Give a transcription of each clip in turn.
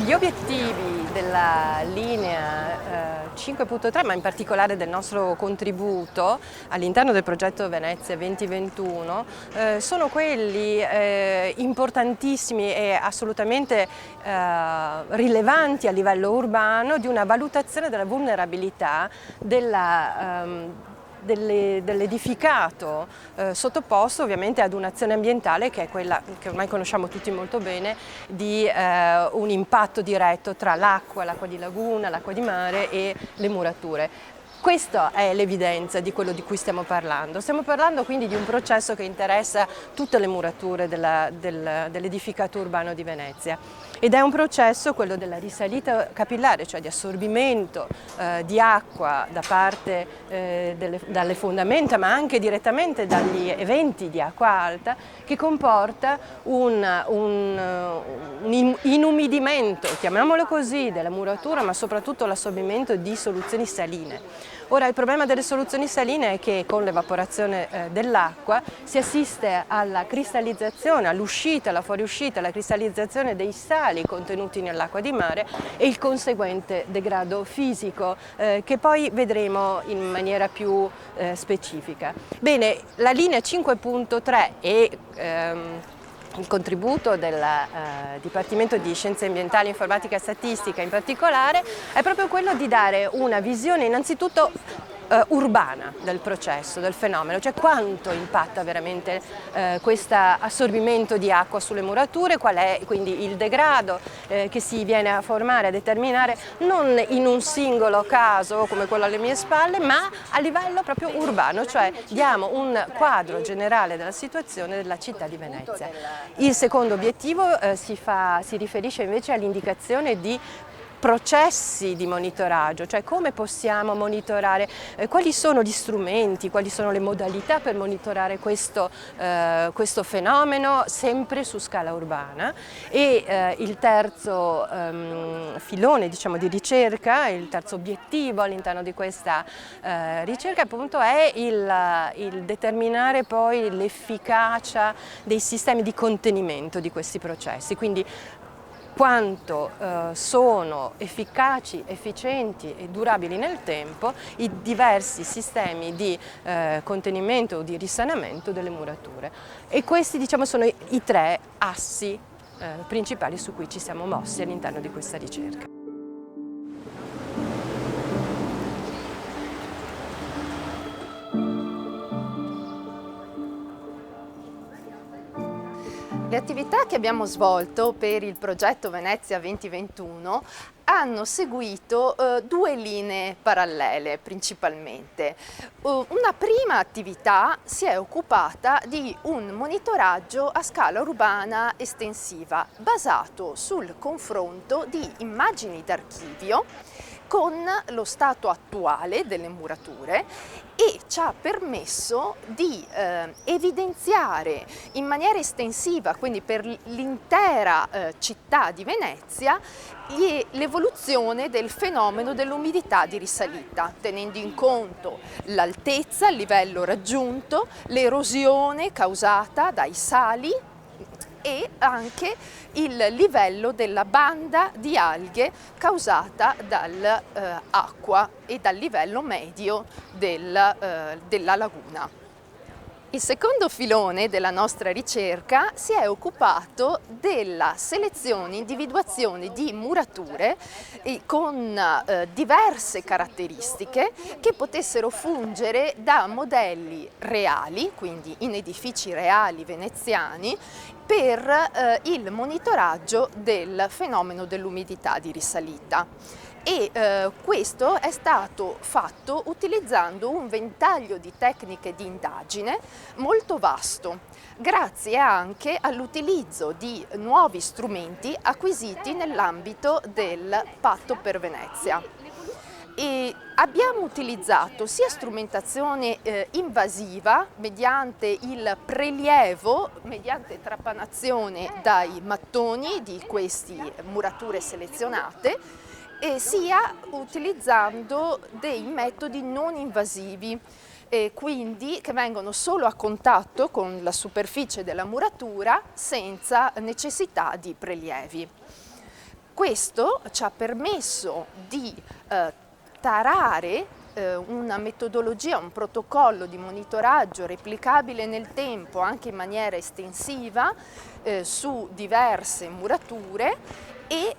Gli obiettivi della linea 5.3, ma in particolare del nostro contributo all'interno del progetto Venezia 2021, sono quelli importantissimi e assolutamente rilevanti a livello urbano di una valutazione della vulnerabilità dell'edificato sottoposto ovviamente ad un'azione ambientale che è quella che ormai conosciamo tutti molto bene di un impatto diretto tra l'acqua di laguna, l'acqua di mare e le murature. Questa è l'evidenza di quello di cui stiamo parlando. Stiamo parlando quindi di un processo che interessa tutte le murature dell'edificato urbano di Venezia ed è un processo, quello della risalita capillare, cioè di assorbimento di acqua da parte dalle fondamenta ma anche direttamente dagli eventi di acqua alta, che comporta un inumidimento, chiamiamolo così, della muratura, ma soprattutto l'assorbimento di soluzioni saline. Ora, il problema delle soluzioni saline è che con l'evaporazione dell'acqua si assiste alla cristallizzazione, all'uscita, alla fuoriuscita, alla cristallizzazione dei sali contenuti nell'acqua di mare e il conseguente degrado fisico che poi vedremo in maniera più specifica. Bene, la linea 5.3 e il contributo del Dipartimento di Scienze Ambientali, Informatica e Statistica in particolare è proprio quello di dare una visione innanzitutto urbana del processo, del fenomeno, cioè quanto impatta veramente questo assorbimento di acqua sulle murature, qual è quindi il degrado che si viene a formare, a determinare non in un singolo caso come quello alle mie spalle, ma a livello proprio urbano, cioè diamo un quadro generale della situazione della città di Venezia. Il secondo obiettivo si riferisce invece all'indicazione di processi di monitoraggio, cioè come possiamo monitorare, quali sono gli strumenti, quali sono le modalità per monitorare questo fenomeno sempre su scala urbana. E il terzo filone, diciamo, di ricerca, il terzo obiettivo all'interno di questa ricerca appunto è il determinare poi l'efficacia dei sistemi di contenimento di questi processi, quindi quanto sono efficaci, efficienti e durabili nel tempo i diversi sistemi di contenimento o di risanamento delle murature. E questi, diciamo, sono i tre assi principali su cui ci siamo mossi all'interno di questa ricerca. Le attività che abbiamo svolto per il progetto Venezia 2021 hanno seguito due linee parallele principalmente. Una prima attività si è occupata di un monitoraggio a scala urbana estensiva basato sul confronto di immagini d'archivio con lo stato attuale delle murature e ci ha permesso di evidenziare in maniera estensiva, quindi per l'intera città di Venezia, l'evoluzione del fenomeno dell'umidità di risalita, tenendo in conto l'altezza, il livello raggiunto, l'erosione causata dai sali e anche il livello della banda di alghe causata dall'acqua e dal livello medio della laguna. Il secondo filone della nostra ricerca si è occupato della selezione e individuazione di murature con diverse caratteristiche che potessero fungere da modelli reali, quindi in edifici reali veneziani, per il monitoraggio del fenomeno dell'umidità di risalita. E questo è stato fatto utilizzando un ventaglio di tecniche di indagine molto vasto, grazie anche all'utilizzo di nuovi strumenti acquisiti nell'ambito del Patto per Venezia. E abbiamo utilizzato sia strumentazione invasiva mediante il prelievo, mediante trapanazione dai mattoni di queste murature selezionate, sia utilizzando dei metodi non invasivi, quindi che vengono solo a contatto con la superficie della muratura senza necessità di prelievi. Questo ci ha permesso di tarare una metodologia, un protocollo di monitoraggio replicabile nel tempo anche in maniera estensiva su diverse murature e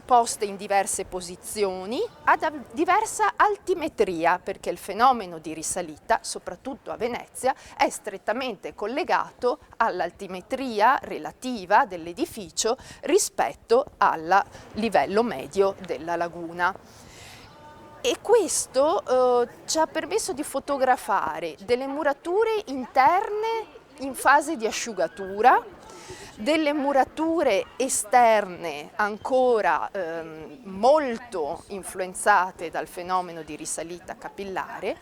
poste in diverse posizioni ad diversa altimetria, perché il fenomeno di risalita, soprattutto a Venezia, è strettamente collegato all'altimetria relativa dell'edificio rispetto al livello medio della laguna. E questo ci ha permesso di fotografare delle murature interne in fase di asciugatura, delle murature esterne ancora molto influenzate dal fenomeno di risalita capillare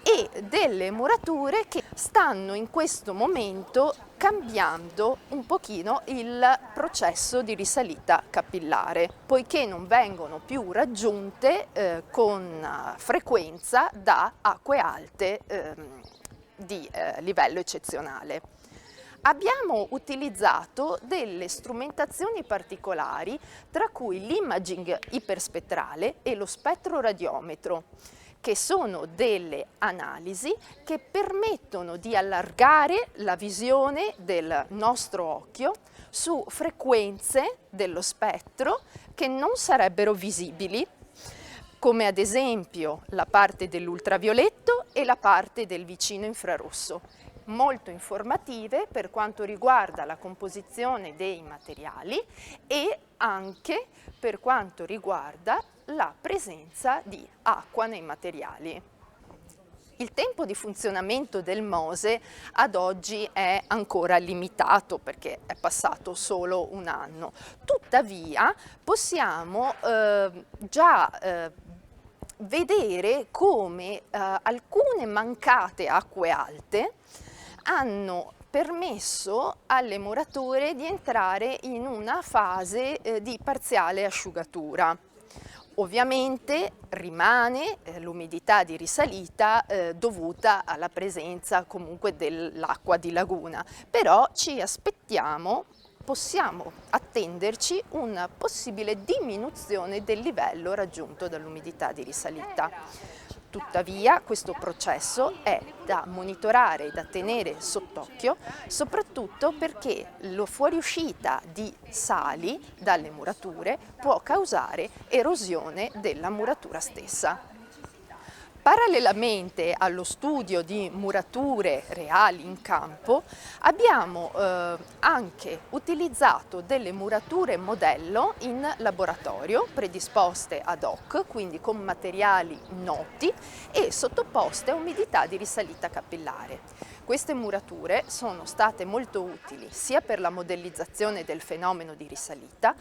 e delle murature che stanno in questo momento cambiando un pochino il processo di risalita capillare, poiché non vengono più raggiunte con frequenza da acque alte di livello eccezionale. Abbiamo utilizzato delle strumentazioni particolari, tra cui l'imaging iperspettrale e lo spettroradiometro, che sono delle analisi che permettono di allargare la visione del nostro occhio su frequenze dello spettro che non sarebbero visibili, come ad esempio la parte dell'ultravioletto e la parte del vicino infrarosso, molto informative per quanto riguarda la composizione dei materiali e anche per quanto riguarda la presenza di acqua nei materiali. Il tempo di funzionamento del MOSE ad oggi è ancora limitato perché è passato solo un anno. Tuttavia possiamo già vedere come alcune mancate acque alte hanno permesso alle murature di entrare in una fase di parziale asciugatura. Ovviamente rimane l'umidità di risalita dovuta alla presenza comunque dell'acqua di laguna, però ci aspettiamo, possiamo attenderci una possibile diminuzione del livello raggiunto dall'umidità di risalita. Tuttavia questo processo è da monitorare e da tenere sott'occhio, soprattutto perché la fuoriuscita di sali dalle murature può causare erosione della muratura stessa. Parallelamente allo studio di murature reali in campo abbiamo anche utilizzato delle murature modello in laboratorio predisposte ad hoc, quindi con materiali noti e sottoposte a umidità di risalita capillare. Queste murature sono state molto utili sia per la modellizzazione del fenomeno di risalita,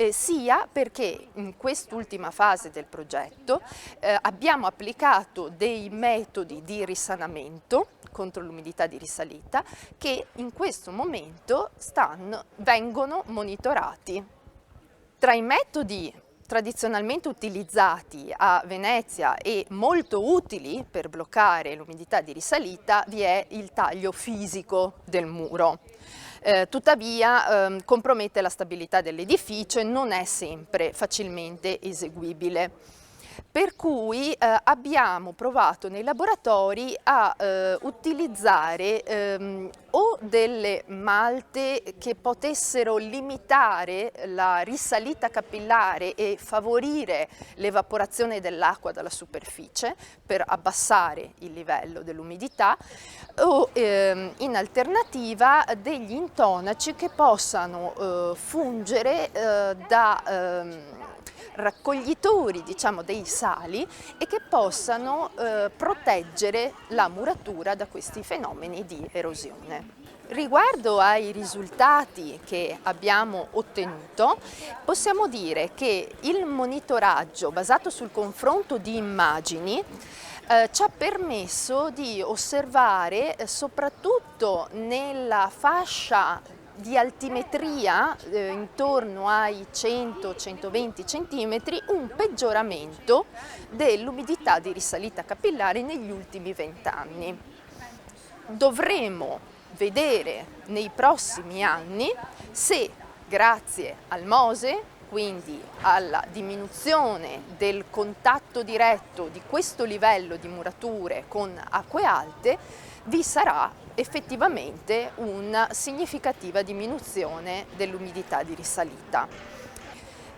sia perché in quest'ultima fase del progetto abbiamo applicato dei metodi di risanamento contro l'umidità di risalita che in questo momento vengono monitorati. Tra i metodi tradizionalmente utilizzati a Venezia e molto utili per bloccare l'umidità di risalita vi è il taglio fisico del muro. Tuttavia compromette la stabilità dell'edificio e non è sempre facilmente eseguibile. Per cui abbiamo provato nei laboratori a utilizzare o delle malte che potessero limitare la risalita capillare e favorire l'evaporazione dell'acqua dalla superficie per abbassare il livello dell'umidità o in alternativa degli intonaci che possano fungere da raccoglitori, diciamo, dei sali e che possano proteggere la muratura da questi fenomeni di erosione. Riguardo ai risultati che abbiamo ottenuto, possiamo dire che il monitoraggio basato sul confronto di immagini ci ha permesso di osservare soprattutto nella fascia di altimetria intorno ai 100-120 cm un peggioramento dell'umidità di risalita capillare negli ultimi 20 anni. Dovremo vedere nei prossimi anni se grazie al MOSE quindi alla diminuzione del contatto diretto di questo livello di murature con acque alte, vi sarà effettivamente una significativa diminuzione dell'umidità di risalita.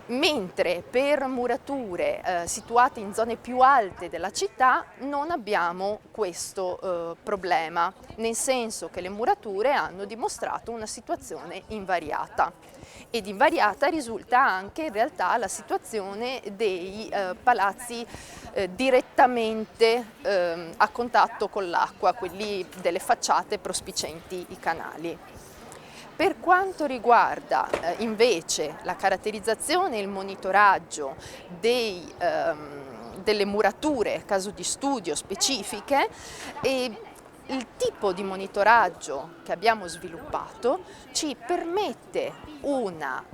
Mentre per murature situate in zone più alte della città non abbiamo questo problema, nel senso che le murature hanno dimostrato una situazione invariata. Ed invariata risulta anche in realtà la situazione dei palazzi direttamente a contatto con l'acqua, quelli delle facciate prospicienti i canali. Per quanto riguarda invece la caratterizzazione e il monitoraggio delle murature, caso di studio specifiche, il tipo di monitoraggio che abbiamo sviluppato ci permette una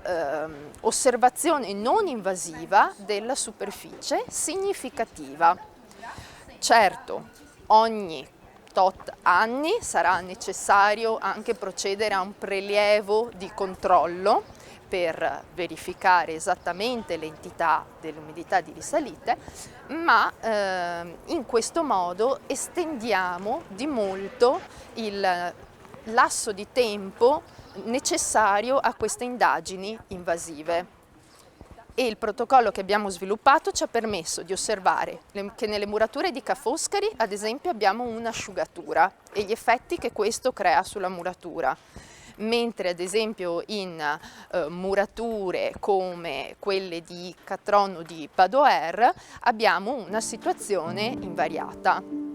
osservazione non invasiva della superficie significativa. Certo, ogni tot anni sarà necessario anche procedere a un prelievo di controllo per verificare esattamente l'entità dell'umidità di risalite, ma in questo modo estendiamo di molto il lasso di tempo necessario a queste indagini invasive. E il protocollo che abbiamo sviluppato ci ha permesso di osservare che nelle murature di Ca' Foscari, ad esempio, abbiamo un'asciugatura e gli effetti che questo crea sulla muratura, mentre ad esempio in murature come quelle di Catron o di Badoer abbiamo una situazione invariata.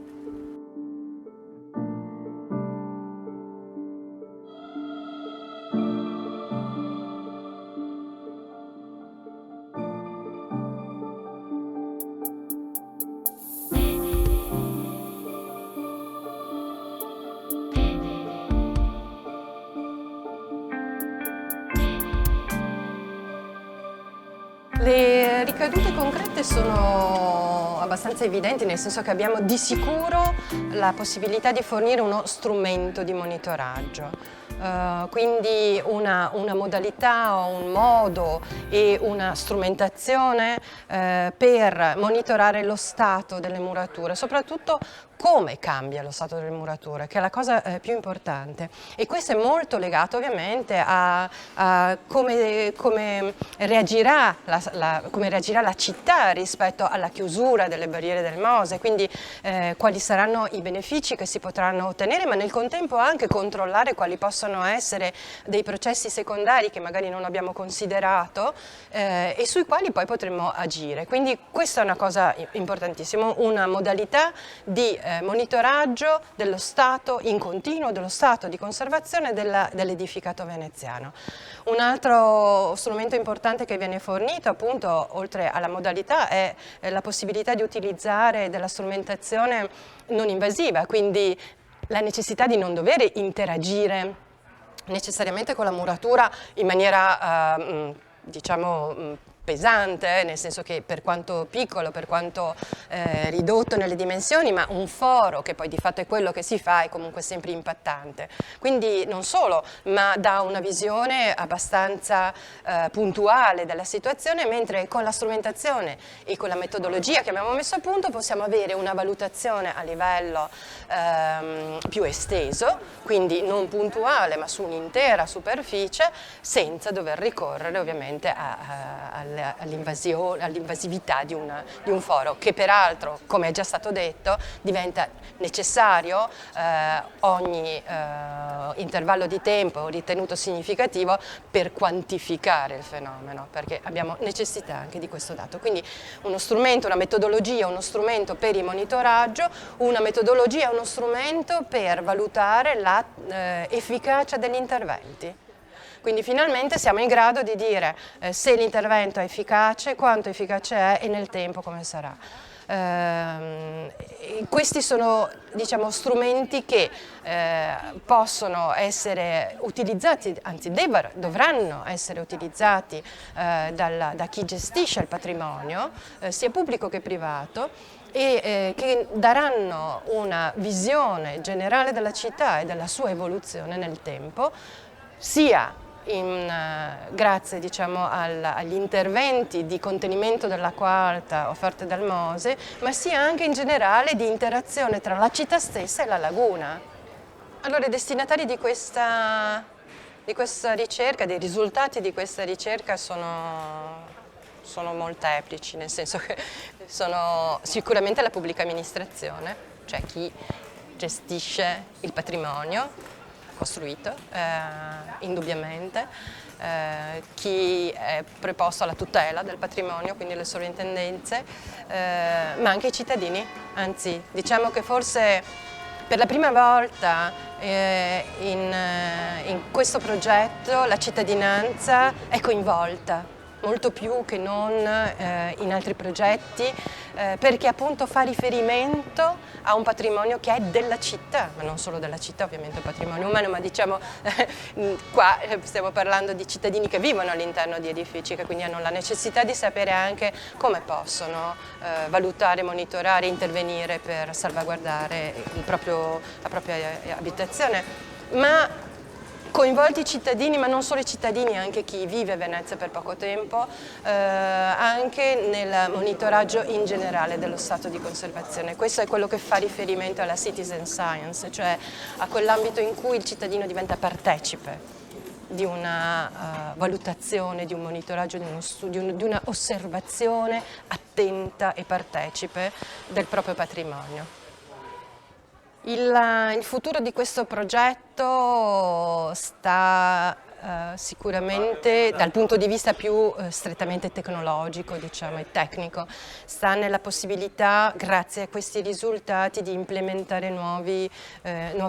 Le ricadute concrete sono abbastanza evidenti, nel senso che abbiamo di sicuro la possibilità di fornire uno strumento di monitoraggio. Quindi una modalità, un modo e una strumentazione per monitorare lo stato delle murature, soprattutto come cambia lo stato delle murature, che è la cosa più importante. E questo è molto legato ovviamente a come reagirà la città rispetto alla chiusura delle barriere del Mose, quindi quali saranno i benefici che si potranno ottenere, ma nel contempo anche controllare quali possono essere dei processi secondari che magari non abbiamo considerato e sui quali poi potremmo agire. Quindi questa è una cosa importantissima, una modalità di monitoraggio dello stato in continuo, dello stato di conservazione dell'edificato veneziano. Un altro strumento importante che viene fornito, appunto, oltre alla modalità, è la possibilità di utilizzare della strumentazione non invasiva, quindi la necessità di non dover interagire necessariamente con la muratura in maniera diciamo pesante, nel senso che per quanto piccolo, per quanto ridotto nelle dimensioni, ma un foro che poi di fatto è quello che si fa è comunque sempre impattante. Quindi non solo, ma dà una visione abbastanza puntuale della situazione, mentre con la strumentazione e con la metodologia che abbiamo messo a punto possiamo avere una valutazione a livello più esteso, quindi non puntuale ma su un'intera superficie, senza dover ricorrere ovviamente all'invasività di un foro, che peraltro, come è già stato detto, diventa necessario ogni intervallo di tempo ritenuto significativo per quantificare il fenomeno, perché abbiamo necessità anche di questo dato. Quindi uno strumento, una metodologia, uno strumento per il monitoraggio, una metodologia, uno strumento per valutare l'efficacia degli interventi. Quindi finalmente siamo in grado di dire se l'intervento è efficace, quanto efficace è e nel tempo come sarà. Questi sono, diciamo, strumenti che possono essere utilizzati, anzi dovranno essere utilizzati da chi gestisce il patrimonio, sia pubblico che privato, e che daranno una visione generale della città e della sua evoluzione nel tempo, sia grazie diciamo, agli interventi di contenimento dell'acqua alta offerti dal MOSE, ma sia anche in generale di interazione tra la città stessa e la laguna. Allora, i destinatari di questa ricerca, dei risultati di questa ricerca sono molteplici, nel senso che sono sicuramente la pubblica amministrazione, cioè chi gestisce il patrimonio costruito, indubbiamente, chi è preposto alla tutela del patrimonio, quindi le sovrintendenze, ma anche i cittadini, anzi diciamo che forse per la prima volta in questo progetto la cittadinanza è coinvolta, molto più che non in altri progetti, perché appunto fa riferimento a un patrimonio che è della città, ma non solo della città, ovviamente un patrimonio umano, ma diciamo qua stiamo parlando di cittadini che vivono all'interno di edifici, che quindi hanno la necessità di sapere anche come possono valutare, monitorare, intervenire per salvaguardare la propria abitazione. Ma coinvolti i cittadini, ma non solo i cittadini, anche chi vive a Venezia per poco tempo, anche nel monitoraggio in generale dello stato di conservazione. Questo è quello che fa riferimento alla citizen science, cioè a quell'ambito in cui il cittadino diventa partecipe di una valutazione, di un monitoraggio, di uno studio, di una osservazione attenta e partecipe del proprio patrimonio. Il futuro di questo progetto sta sicuramente dal punto di vista più strettamente tecnologico, diciamo, e tecnico, sta nella possibilità, grazie a questi risultati, di implementare nuove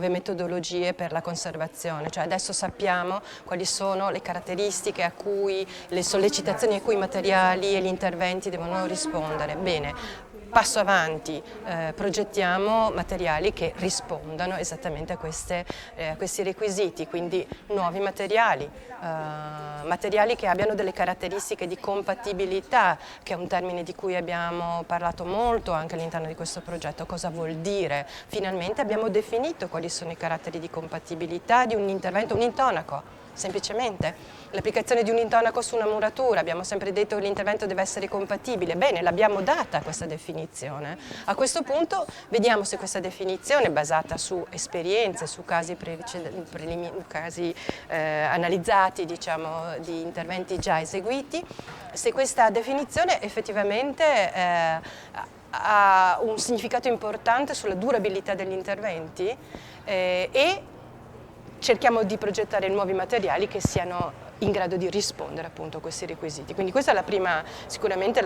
metodologie per la conservazione. Cioè adesso sappiamo quali sono le caratteristiche a cui, le sollecitazioni a cui i materiali e gli interventi devono rispondere. Bene. Passo avanti, progettiamo materiali che rispondano esattamente a questi requisiti, quindi nuovi materiali, materiali che abbiano delle caratteristiche di compatibilità, che è un termine di cui abbiamo parlato molto anche all'interno di questo progetto. Cosa vuol dire? Finalmente abbiamo definito quali sono i caratteri di compatibilità di un intervento, un intonaco. Semplicemente l'applicazione di un intonaco su una muratura, abbiamo sempre detto che l'intervento deve essere compatibile, bene, l'abbiamo data questa definizione. A questo punto vediamo se questa definizione, basata su esperienze, su casi, analizzati, diciamo, di interventi già eseguiti, se questa definizione effettivamente ha un significato importante sulla durabilità degli interventi e cerchiamo di progettare nuovi materiali che siano in grado di rispondere appunto a questi requisiti. Quindi questa è sicuramente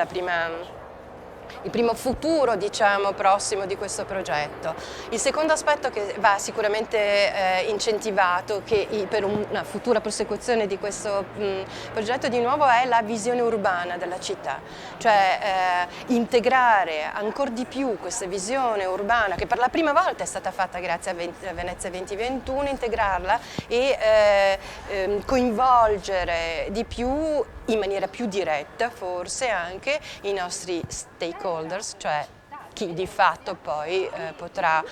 il primo futuro, diciamo, prossimo di questo progetto. Il secondo aspetto che va sicuramente incentivato per una futura prosecuzione di questo progetto di nuovo è la visione urbana della città, cioè integrare ancora di più questa visione urbana che per la prima volta è stata fatta grazie a Venezia 2021, integrarla e coinvolgere di più in maniera più diretta forse anche i nostri stakeholders, cioè chi di fatto poi potrà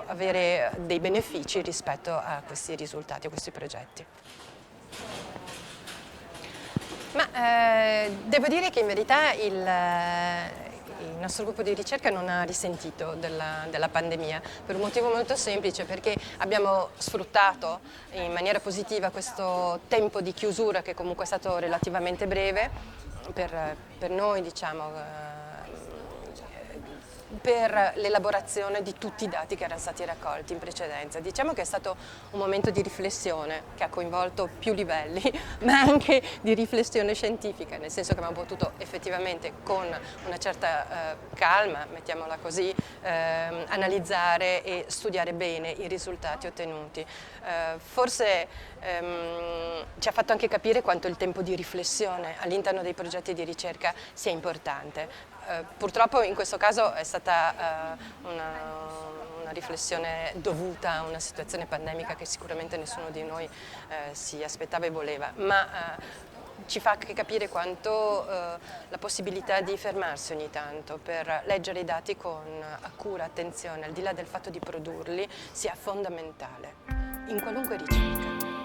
avere dei benefici rispetto a questi risultati, a questi progetti. Ma devo dire che in verità il nostro gruppo di ricerca non ha risentito della pandemia per un motivo molto semplice, perché abbiamo sfruttato in maniera positiva questo tempo di chiusura che comunque è stato relativamente breve per noi, diciamo, per l'elaborazione di tutti i dati che erano stati raccolti in precedenza. Diciamo che è stato un momento di riflessione che ha coinvolto più livelli, ma anche di riflessione scientifica, nel senso che abbiamo potuto effettivamente con una certa calma, mettiamola così, analizzare e studiare bene i risultati ottenuti. Forse ci ha fatto anche capire quanto il tempo di riflessione all'interno dei progetti di ricerca sia importante. Purtroppo in questo caso è stata una riflessione dovuta a una situazione pandemica che sicuramente nessuno di noi si aspettava e voleva, ma ci fa anche capire quanto la possibilità di fermarsi ogni tanto per leggere i dati con accura, attenzione, al di là del fatto di produrli, sia fondamentale in qualunque ricerca.